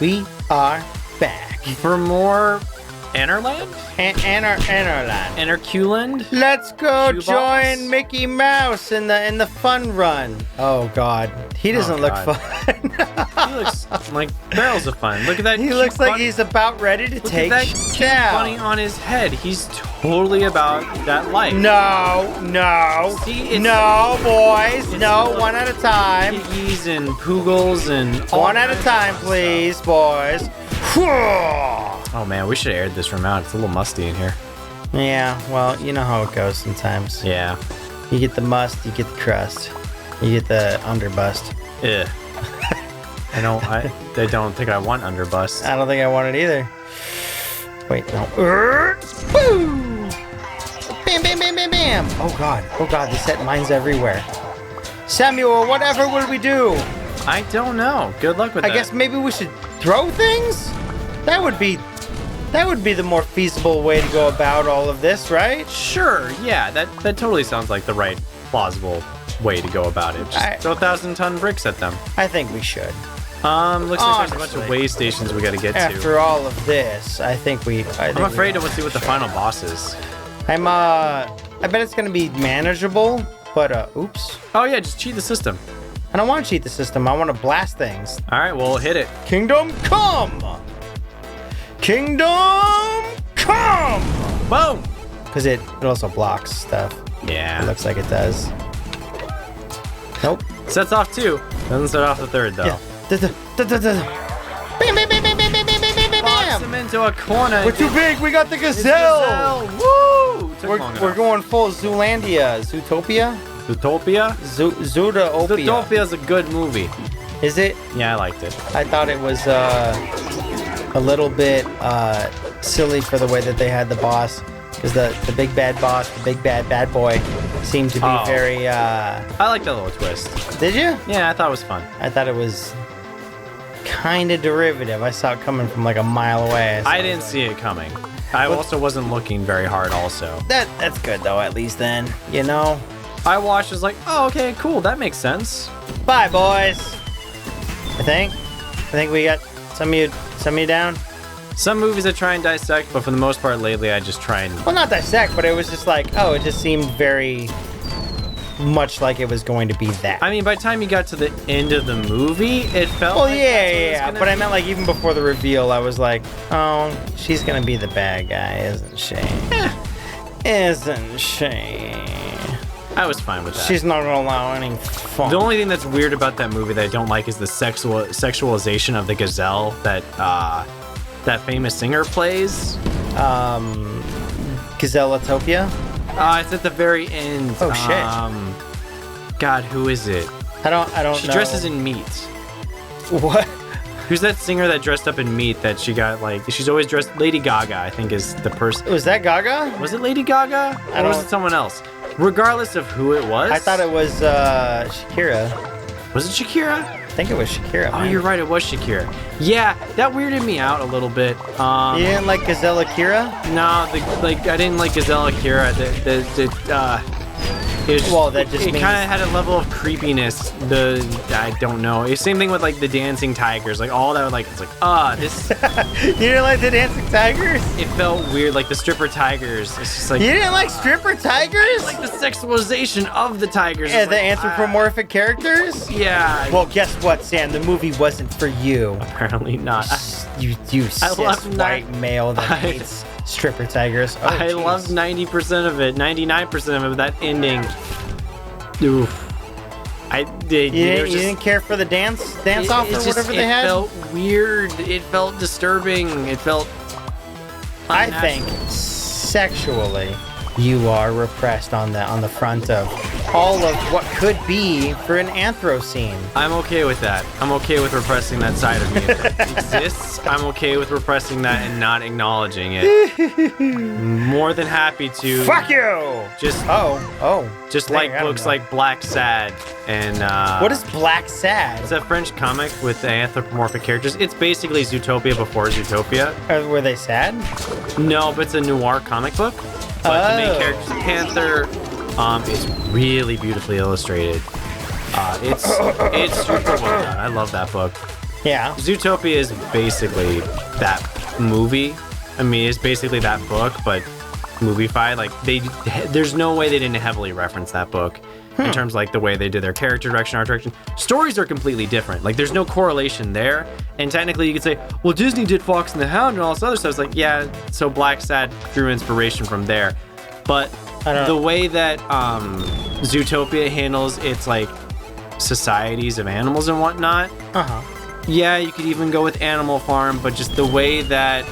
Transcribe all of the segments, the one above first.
We are back. For more Anarland? Anarland. Anarculand? Let's go Shoebox? join Mickey Mouse in the fun run. Oh God, he doesn't look God. fun. He looks like barrels of fun. Look at that. He cute looks like bunny. he's about ready to Look take at that cute down. bunny on his head. He's totally about that life. No, See, it's- no, boys, it's no, full of one at a time. Piggies and poogles and all One at a kinds time, of please, boys. stuff. Oh man, we should have aired this room out. It's a little musty in here. Yeah, well, you know how it goes sometimes. Yeah. You get the must, you get the crust, you get the underbust. Ugh. I don't think I want underbust. I don't think I want it either. Wait, no. Woo! Bam, bam, bam, bam, bam. Oh God, they set mines everywhere. Samuel, whatever will we do? I don't know. Good luck with I that. guess maybe we should throw things? That would be the more feasible way to go about all of this, right? Sure, yeah, that totally sounds like the right, plausible way to go about it. Just throw 1,000-ton bricks at them. I think we should. Looks like there's a bunch of Honestly. way stations we gotta get After to. all of this, I think we. I'm afraid to see what the final boss is. I bet it's gonna be manageable, but oops. Oh yeah, just cheat the system. I don't want to cheat the system. I want to blast things. All right, well, hit it. Kingdom come! Kingdom come! Boom! Because it also blocks stuff. It Yeah. looks like it does. Nope. Sets off 2. Doesn't set off the 3rd though. Yeah. Bam, bam, bam, bam, bam, bam, bam, bam, Box bam. him into a corner. We're too big. We got the It's gazelle. Woo! Took long We're enough. going full Zoolandia. Zootopia? Zootopia? Zootopia. Zootopia's a good movie. Is it? Yeah, I liked it. I thought it was a little bit silly for the way that they had the boss, because the big bad boss, the big bad boy, seemed to be Oh. very. I like that little twist. Did you? Yeah, I thought it was fun. I thought it was kind of derivative. I saw it coming from like a mile away. I didn't see it coming. I also wasn't looking very hard also. That's good though. At least then, you know. I watched, was like, oh, okay, cool, that makes sense. Bye, boys. I think we got some of you down. Some movies I try and dissect, but for the most part lately I just try and... Well, not dissect, but it was just like, oh, it just seemed very much like it was going to be that. I mean, by the time you got to the end of the movie, it felt Well, like yeah, that's what it was yeah, gonna but I be. meant like even before the reveal, I was like, oh, she's gonna be the bad guy, isn't she? Isn't she? I was fine with that. She's not gonna allow any fun. The only thing that's weird about that movie that I don't like is the sexualization of the gazelle that that famous singer plays. Gazellatopia? It's at the very end. Oh, shit. God, who is it? I don't She know. dresses in meat. What? Who's that singer that dressed up in meat that she got like? She's always dressed. Lady Gaga, I think, is the person. Was that Gaga? Was it Lady Gaga? Or was don't- it someone else? Regardless of who it was. I thought it was Shakira. Was it Shakira? I think it was Shakira. Oh, man. you're right. It was Shakira. Yeah, that weirded me out a little bit. You didn't like Gazella Kira? No, I didn't like Gazella Kira. It was, Well, that just it means- kind of had a level of creepiness. I don't know. It's same thing with like the dancing tigers. Like all that, like it's like this. You didn't like the dancing tigers? It felt weird. Like the stripper tigers. It's just like You didn't like stripper tigers? like the sexualization of the tigers. Yeah, is the like, anthropomorphic characters? Yeah. Well, guess what, Sam? The movie wasn't for you. Apparently not. You cis love white male that I- hates stripper tigers. Oh, I jeez. loved 90% of it, 99% of it. That ending. Oof. I did. You know, didn't, you didn't care for the dance off or whatever they had? It felt weird. It felt disturbing. It felt. I unnatural. think sexually you are repressed on the front of all of what could be for an Anthrocene. I'm okay with that. I'm okay with repressing that side of me. If it exists, I'm okay with repressing that and not acknowledging it. More than happy to. Fuck you! Just Dang, like I don't books know. like Black Sad and. What is Black Sad? It's a French comic with the anthropomorphic characters. It's basically Zootopia before Zootopia. Were they sad? No, but it's a noir comic book. But the main Oh. character's a panther. It's really beautifully illustrated. It's super well done. I love that book. Yeah. Zootopia is basically that movie. I mean, it's basically that book, but movie-fied. Like, there's no way they didn't heavily reference that book in terms of, like, the way they did their character direction, art direction. Stories are completely different. Like, there's no correlation there. And technically, you could say, well, Disney did Fox and the Hound and all this other stuff. It's like, yeah, so Black Sad drew inspiration from there. But the way that Zootopia handles its, like, societies of animals and whatnot, yeah, you could even go with Animal Farm, but just the way that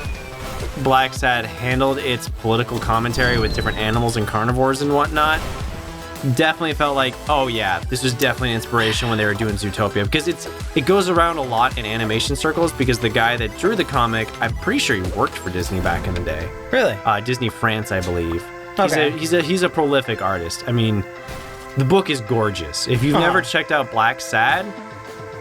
Black Sad handled its political commentary with different animals and carnivores and whatnot definitely felt like, oh yeah, this was definitely an inspiration when they were doing Zootopia, because it goes around a lot in animation circles, because the guy that drew the comic, I'm pretty sure he worked for Disney back in the day. Really? Disney France, I believe. Okay. He's a prolific artist. I mean, the book is gorgeous. If you've never checked out Black Sad,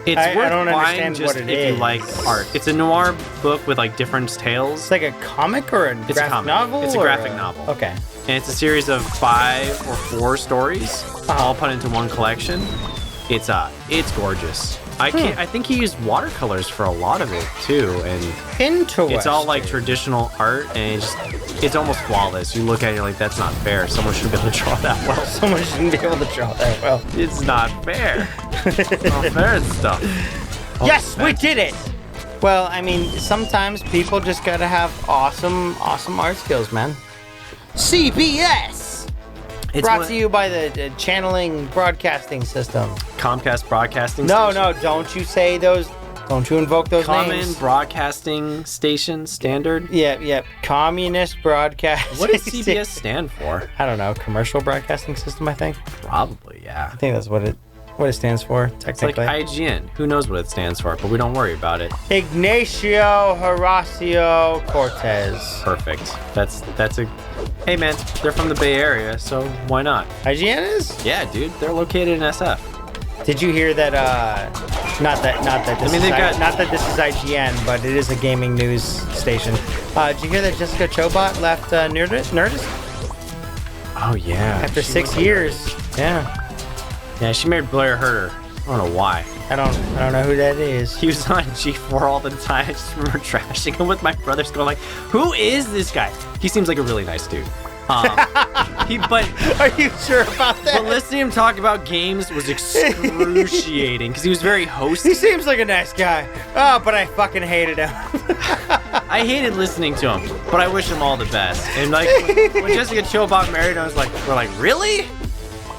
it's worth buying just if you like art. It's a noir book with like different tales. It's like a comic or a graphic novel? It's a graphic novel. Okay. And it's a series of 5 or 4 stories, all put into one collection. It's gorgeous. I think he used watercolors for a lot of it too, and Interesting. it's all like traditional art, and it's almost flawless. You look at it, you're like, that's not fair. Someone should be able to draw that well. Someone shouldn't be able to draw that well. It's not fair. Not fair and stuff. Yes, we did it! Well, I mean, sometimes people just gotta have awesome art skills, man. CBS! Brought to you by the Channeling Broadcasting System. Comcast Broadcasting No, Station? no, don't you say those. Don't you invoke those names. Common Broadcasting Station Standard? Yeah. Communist Broadcasting. What does CBS stand for? I don't know. Commercial Broadcasting System, I think. Probably, yeah. I think that's what it stands for, It's like technically. IGN. Who knows what it stands for, but we don't worry about it. Ignacio Horacio Cortez. Perfect. That's a... Hey, man, they're from the Bay Area, so why not? IGN is? Yeah, dude, they're located in SF. Did you hear that? Not that this is IGN, but it is a gaming news station. Did you hear that Jessica Chobot left Nerdist? Oh, yeah. After 6 years. Yeah. Yeah, she married Blair Herter. I don't know why. I don't know who that is. He was on G4 all the time. I just remember trashing him with my brothers, going like, "Who is this guy?" He seems like a really nice dude. But are you sure about that? But listening to him talk about games was excruciating because he was very hosty. He seems like a nice guy. Oh, but I fucking hated him. I hated listening to him, but I wish him all the best. And like when Jessica Chobot married, I was like, we're like, really?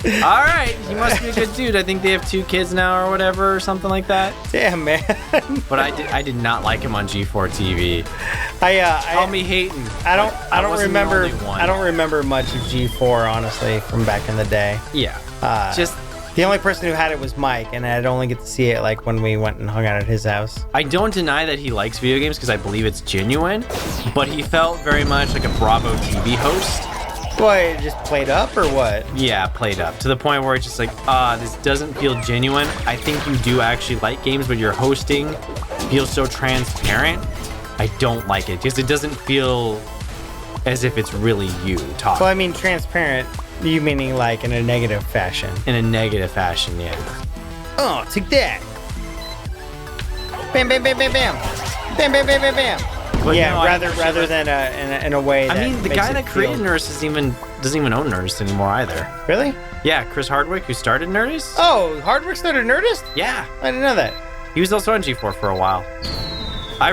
All right, he must be a good dude. I think they have 2 kids now or whatever, or something like that. Damn, man. But I did not like him on G4 TV. Call me hating. I don't remember much of G4, honestly, from back in the day. Yeah. Just the only person who had it was Mike, and I'd only get to see it like when we went and hung out at his house. I don't deny that he likes video games because I believe it's genuine, but he felt very much like a Bravo TV host. Boy, just played up or what? Yeah, played up to the point where it's just like, this doesn't feel genuine. I think you do actually like games, but your hosting feels so transparent. I don't like it because it doesn't feel as if it's really you talking. Well, I mean, transparent, you meaning like in a negative fashion. In a negative fashion, yeah. Oh, take that. Bam, bam, bam, bam, bam. Bam, bam, bam, bam, bam. But yeah, no, rather than in a way that I mean, the guy that created Nerdist doesn't even own Nerdist anymore either. Really? Yeah, Chris Hardwick, who started Nerdist. Oh, Hardwick started Nerdist? Yeah. I didn't know that. He was also on G4 for a while. I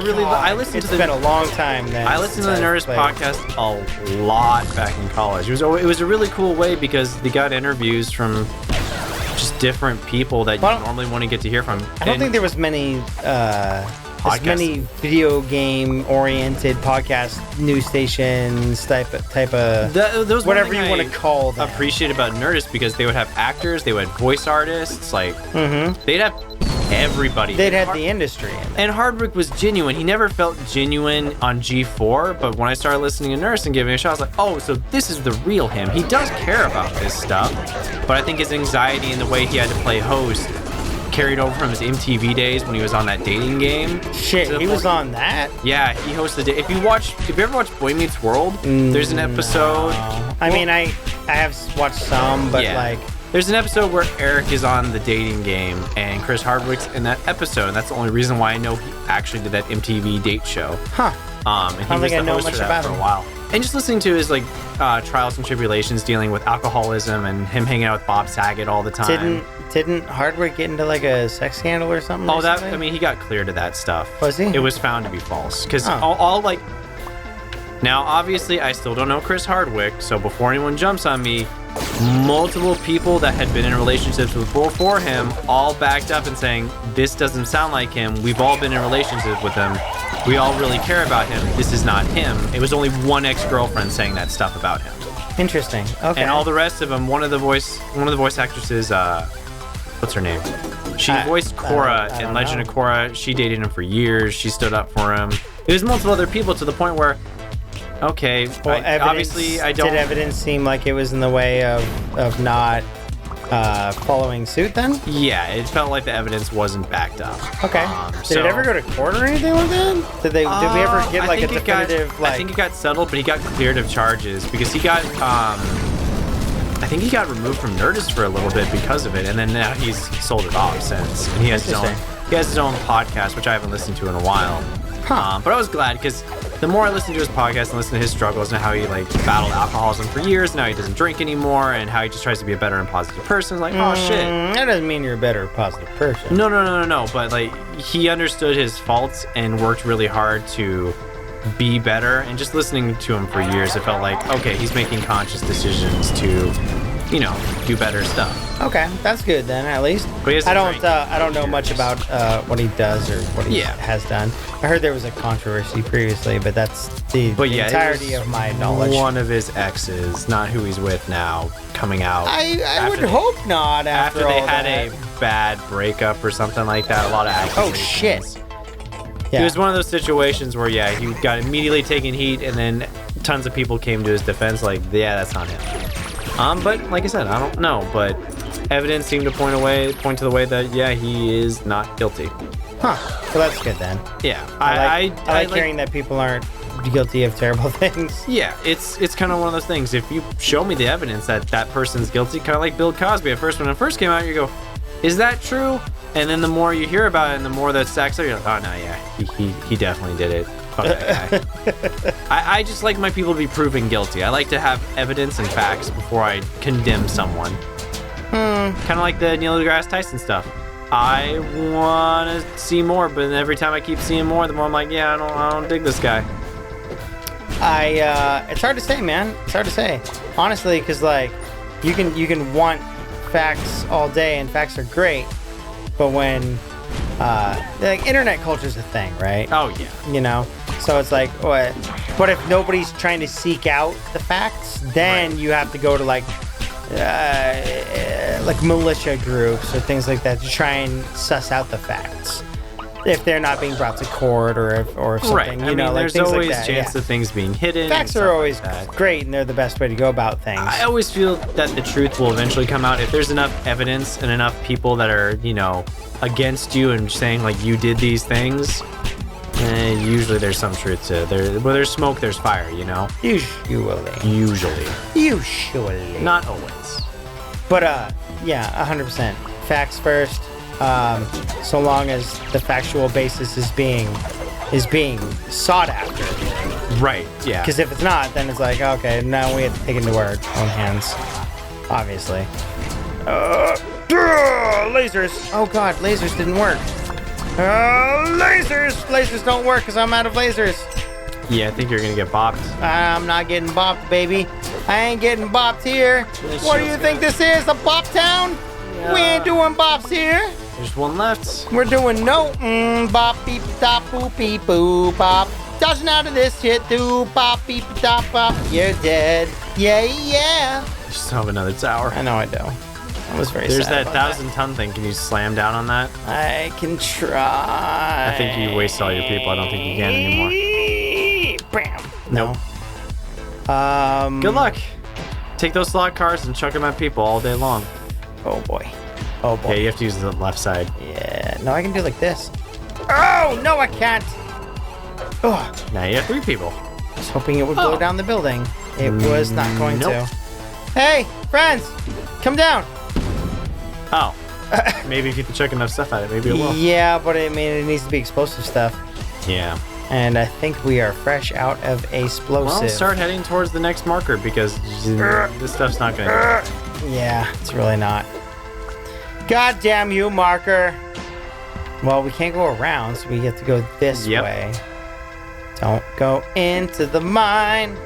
listened to It's been a long time then. I listened to the Nerdist podcast a lot back in college. It was a really cool way because they got interviews from just different people that you normally want to get to hear from. I don't think there was many as many video game oriented podcast news stations type of those whatever you want to call them. Appreciate about Nerdist because they would have actors, they would have voice artists, like they'd have everybody. They'd have the industry. And Hardwick was genuine. He never felt genuine on G4, but when I started listening to Nerdist and giving it a shot, I was like, oh, so this is the real him. He does care about this stuff, but I think his anxiety and the way he had to play host carried over from his MTV days when he was on that dating game. Shit, he was on that? Yeah, he hosted it. If you ever watch Boy Meets World, there's an episode. I mean, I have watched some, but like There's an episode where Eric is on the dating game and Chris Hardwick's in that episode, and that's the only reason why I know he actually did that MTV date show. Huh. And he was the host for that for a while. And just listening to his like trials and tribulations dealing with alcoholism and him hanging out with Bob Saget all the time. Didn't Hardwick get into like a sex scandal or something? Oh, that, I mean, he got cleared of that stuff. Was he? It was found to be false. Because all like, now obviously I still don't know Chris Hardwick, so before anyone jumps on me, multiple people that had been in relationships before him all backed up and saying, this doesn't sound like him. We've all been in relationships with him. We all really care about him. This is not him. It was only one ex-girlfriend saying that stuff about him. Interesting. Okay. And all the rest of them, one of the voice actresses, what's her name? She voiced Korra in Legend of Korra. She dated him for years. She stood up for him. It was multiple other people to the point where, okay, well, obviously I don't. Did evidence seem like it was in the way of not following suit then? Yeah, it felt like the evidence wasn't backed up. Okay. Did it ever go to court or anything like that? Did we ever get like a definitive I think it got settled, but he got cleared of charges because he got I think he got removed from Nerdist for a little bit because of it, and then now he's sold it off since. And he has his own podcast, which I haven't listened to in a while. But I was glad because the more I listen to his podcast and listen to his struggles and how he like battled alcoholism for years, now he doesn't drink anymore, and how he just tries to be a better and positive person. Like, oh shit. That doesn't mean you're a better positive person. No. But like he understood his faults and worked really hard to be better. And just listening to him for years, it felt like, okay, he's making conscious decisions to, you know, do better stuff. Okay, that's good then, at least. But I don't know much about what he does or what he has done. I heard there was a controversy previously, but that's the entirety of my knowledge. One of his exes, not who he's with now, coming out. I would hope not. After they all had that. a bad breakup or something like that, a lot of accusations. Oh shit. Yeah. It was one of those situations where, he got immediately taken heat, and then tons of people came to his defense, like, yeah, that's not him. But like I said, I don't know, but evidence seemed to point to the way that, he is not guilty. Huh. Well, that's good then. Yeah. I like hearing that people aren't guilty of terrible things. Yeah, it's kind of one of those things. If you show me the evidence that that person's guilty, kind of like Bill Cosby at first, when it first came out, you go, is that true? And then the more you hear about it and the more that stacks up, you're like, oh no, he definitely did it. Fuck that guy. I just like my people to be proven guilty. I like to have evidence and facts before I condemn someone. Kind of like the Neil deGrasse Tyson stuff. I want to see more, but every time I keep seeing more, the more I'm like, I don't dig this guy. It's hard to say, man. It's hard to say, honestly, because like you can want facts all day, and facts are great, but when like internet culture is a thing, right? Oh yeah. You know, so it's like, what if nobody's trying to seek out the facts? Then you have to go to like militia groups or things like that to try and suss out the facts if they're not being brought to court or something. Right. You know, like there's things always like that. chance of things being hidden. Facts are always great, and they're the best way to go about things. I always feel that the truth will eventually come out if there's enough evidence and enough people that are, against you and saying like you did these things. Usually there's some truth to there. Where there's smoke, there's fire. Usually. Not always. But 100%. Facts first. So long as the factual basis is being sought after. Right. Yeah. Because if it's not, then it's like, okay, now we have to take it into our own hands. Obviously. Lasers. Oh god, lasers didn't work. Lasers don't work because I'm out of lasers. Yeah, I think you're gonna get bopped. I'm not getting bopped, baby. I ain't getting bopped here. What do you think this is? A bop town? Yeah. We ain't doing bops here. There's one left. We're doing no bop beep top boop beep boo bop. Dodging out of this shit do bop beep top bop. You're dead. Yeah. You still have another tower. I know I do. I was very There's sad that about 1,000-ton thing. Can you slam down on that? I can try. I think you wasted all your people. I don't think you can anymore. Bam. Nope. Good luck. Take those slot cars and chuck them at people all day long. Oh boy. Yeah, you have to use the left side. Yeah. No, I can do like this. Oh no, I can't. Oh. Now you have 3 people. I was hoping it would blow down the building. It was not going to. Hey, friends, come down. Oh. Maybe if you chuck enough stuff at it, maybe it will. Yeah, but I mean, it needs to be explosive stuff. Yeah. And I think we are fresh out of explosive. Well, start heading towards the next marker because this stuff's not gonna do. Yeah, it's really not. God damn you, marker. Well, we can't go around, so we have to go this way. Don't go into the mine.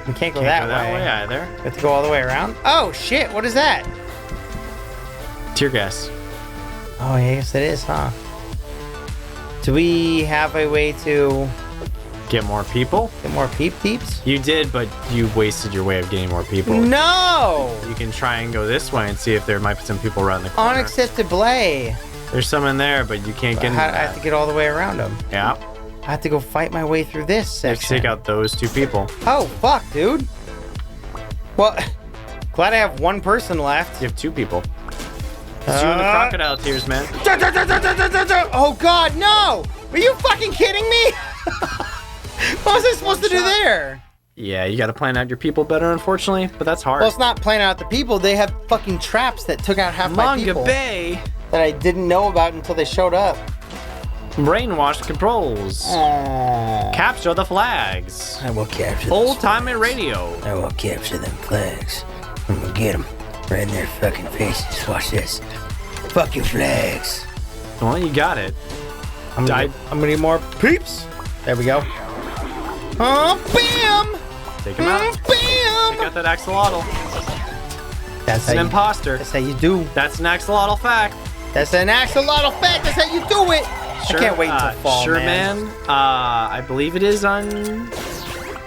We can't go that way either. We have to go all the way around. Oh, shit, what is that? Tear gas. Oh, yeah, I guess it is, huh? Do we have a way to get more people? Get more peeps? You did, but you wasted your way of getting more people. No! You can try and go this way and see if there might be some people around the corner. Unacceptable. There's some in there, but you can't get in that. I have to get all the way around them. Yeah. I have to go fight my way through this section. Let's take out those 2 people. Oh, fuck, dude. Well, glad I have 1 person left. You have 2 people. It's you and the crocodile tears, man. Oh, God, no! Are you fucking kidding me? What was I supposed to do there? Yeah, you gotta plan out your people better, unfortunately, but that's hard. Well, it's not planning out the people. They have fucking traps that took out half my people. Manga Bay! That I didn't know about until they showed up. Brainwash controls. Capture the flags. I will capture Old time radio. I will capture them flags. I'm gonna get them right in their fucking faces. Watch this. Fuck your flags. Well, you got it. I'm gonna need more peeps. There we go. Oh, bam! Take him out. Bam! Take out that axolotl. That's an imposter. That's how you do. That's an axolotl fact. That's an axolotl fact. That's how you do it. Sure, I can't wait until fall, man. I believe it is on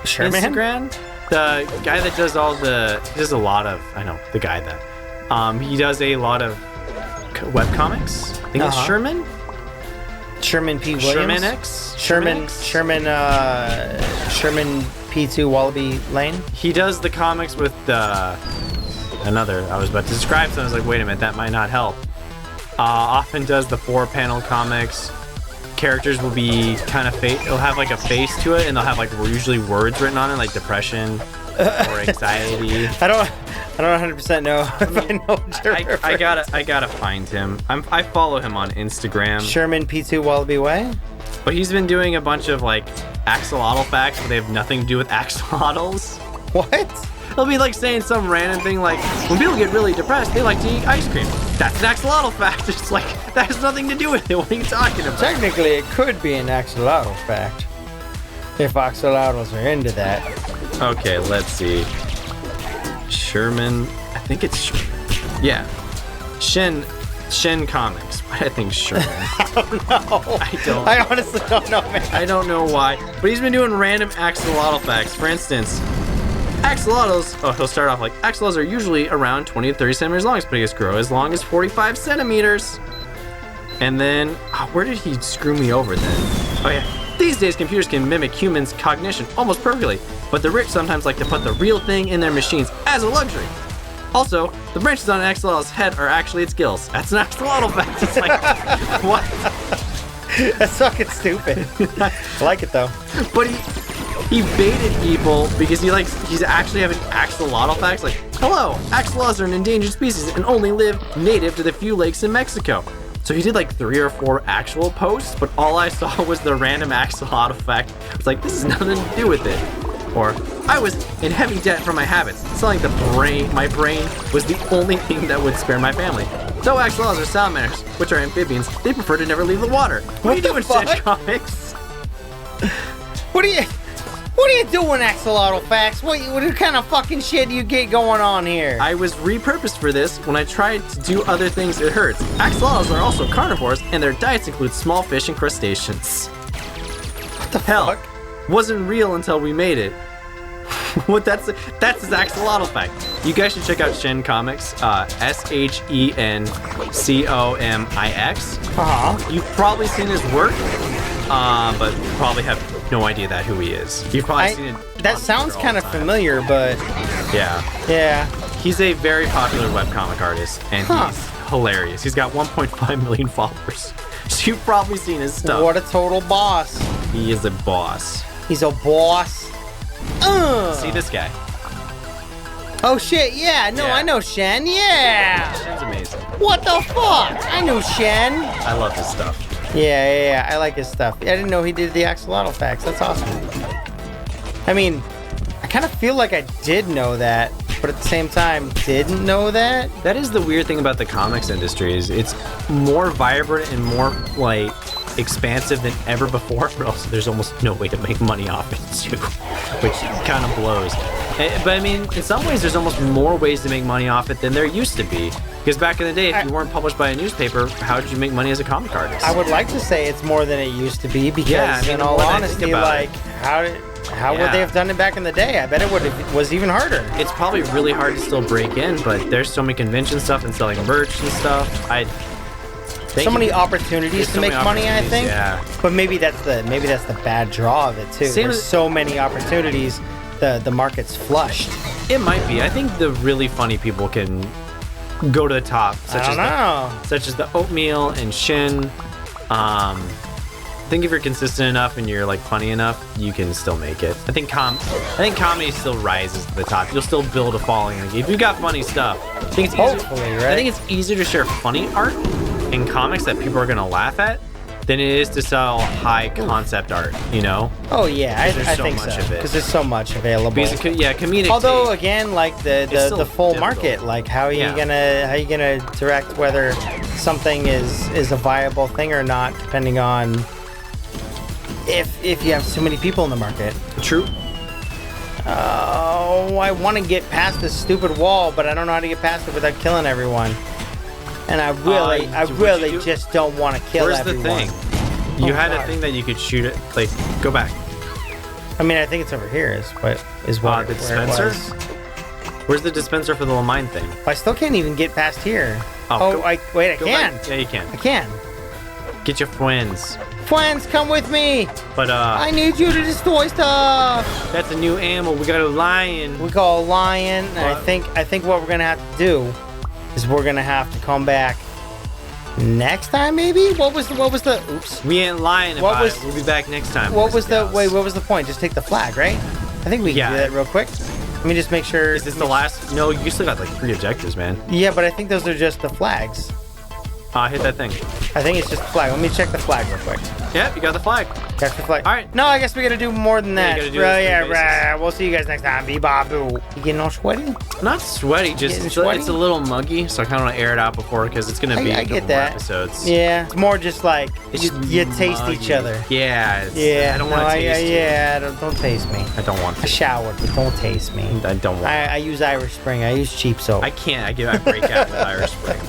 Instagram. The guy that does he does a lot of, I know, the guy that, he does a lot of webcomics. I think it's Sherman. Sherman P. Williams. Sherman P2 Wallaby Lane. He does the comics with I was about to describe something. I was like, wait a minute, that might not help. Often does the 4-panel comics. Characters will be kind of it'll have like a face to it, and they'll have like usually words written on it, like depression or anxiety. I don't 100% know if I know. I gotta find him. I follow him on Instagram. Sherman P2 Wallaby Way. But he's been doing a bunch of like axolotl facts, but they have nothing to do with axolotls. What? He'll be like saying some random thing like, when people get really depressed, they like to eat ice cream. That's an axolotl fact. It's like, that has nothing to do with it. What are you talking about? Technically, it could be an axolotl fact. If axolotls are into that. Okay, let's see. Sherman, I think it's Sherman. Yeah. Shen Comics. Why do I think Sherman? I don't know. I honestly don't know, man. I don't know why. But he's been doing random axolotl facts. For instance, axolotls, he'll start off like, axolotls are usually around 20 to 30 centimeters long, but they grow as long as 45 centimeters. And then, where did he screw me over then? Oh yeah, these days computers can mimic humans' cognition almost perfectly, but the rich sometimes like to put the real thing in their machines as a luxury. Also, the branches on an axolotl's head are actually its gills. That's an axolotl fact. It's like, what? That's fucking stupid. I like it though. But he baited people because he's actually having axolotl facts like, hello, axolotls are an endangered species and only live native to the few lakes in Mexico. So he did like 3 or 4 actual posts, but all I saw was the random axolotl fact. It's like, this has nothing to do with it. Or, I was in heavy debt for my habits. It's not like my brain was the only thing that would spare my family. Though axolotls are salamanders, which are amphibians, they prefer to never leave the water. What are you doing, Stitch Comics? What are you doing, axolotl facts? What kind of fucking shit do you get going on here? I was repurposed for this. When I tried to do other things, it hurts. Axolotls are also carnivores, and their diets include small fish and crustaceans. What the fuck? Wasn't real until we made it. That's his axolotl fact. You guys should check out Shen Comics, ShenComix. You've probably seen his work, but probably have no idea who he is. You've probably seen it. That sounds kind of familiar, but yeah. He's a very popular webcomic artist, and he's hilarious. He's got 1.5 million followers. So you've probably seen his stuff. What a total boss. He is a boss. He's a boss. See this guy. Oh shit, yeah, no, Yeah. I know Shen, yeah! Shen's amazing. What the fuck? I knew Shen! I love his stuff. Yeah, I like his stuff. I didn't know he did the axolotl facts, that's awesome. I mean, I kind of feel like I did know that, but at the same time, didn't know that. That is the weird thing about the comics industry is it's more vibrant and more, like, expansive than ever before, but also there's almost no way to make money off it too, which kind of blows. But I mean, in some ways, there's almost more ways to make money off it than there used to be. Because back in the day, if you weren't published by a newspaper, how did you make money as a comic artist? I would like to say it's more than it used to be because, Yeah, I mean, in the all more that I honesty, think about like, how would they have done it back in the day? I bet it was even harder. It's probably really hard to still break in, but there's so many convention stuff and selling merch and stuff. So many opportunities to make money, I think. Yeah. But maybe that's the bad draw of it too. There's so many opportunities, the market's flushed. It might be. I think the really funny people can go to the top, such as the Oatmeal and Shin. I think if you're consistent enough and you're like funny enough, you can still make it. I think comedy still rises to the top. You'll still build a following. Like, if you got funny stuff, I think it's easier. Hopefully, right? I think it's easier to share funny art in comics that people are gonna laugh at than it is to sell high concept art. You know? Oh yeah, I so think much so. of it. Because there's so much available. Because comedic. Although take, again, like the full difficult. market, like how are you gonna direct whether something is a viable thing or not, depending on if you have so many people in the market. True. Oh, I want to get past this stupid wall, but I don't know how to get past it without killing everyone. And I really just don't want to kill everyone. Where's the thing? You had a thing that you could shoot it. Like, go back. I mean, I think it's over here. The dispenser? Where's the dispenser for the Lamine thing? I still can't even get past here. I can. Back. Yeah, you can. I can. Get your friends. Friends, come with me. But I need you to destroy stuff. That's a new animal. We got a lion. We got a lion. And I think what we're gonna have to do is we're gonna have to come back next time, maybe. What was the? Oops. We ain't lying about it. We'll be back next time. What was the point? Just take the flag, right? I think we can do that real quick. Let me just make sure. Is this the last? No, you still got like 3 objectives, man. Yeah, but I think those are just the flags. Hit that thing. I think it's just the flag. Let me check the flag real quick. Yep, you got the flag. Got the flag. All right. No, I guess we gotta do more than that. Yeah, We'll see you guys next time. Bee-ba-boo. You getting all sweaty? Not sweaty, just it's a little muggy, so I kind of want to air it out before because it's gonna be a couple more episodes. Yeah, it's more just like you taste each other. Yeah. I don't want to taste you. Yeah, don't taste me. I don't want to. I showered, but don't taste me. I don't want. I use Irish Spring. I use cheap soap. I can't. I break out with Irish Spring.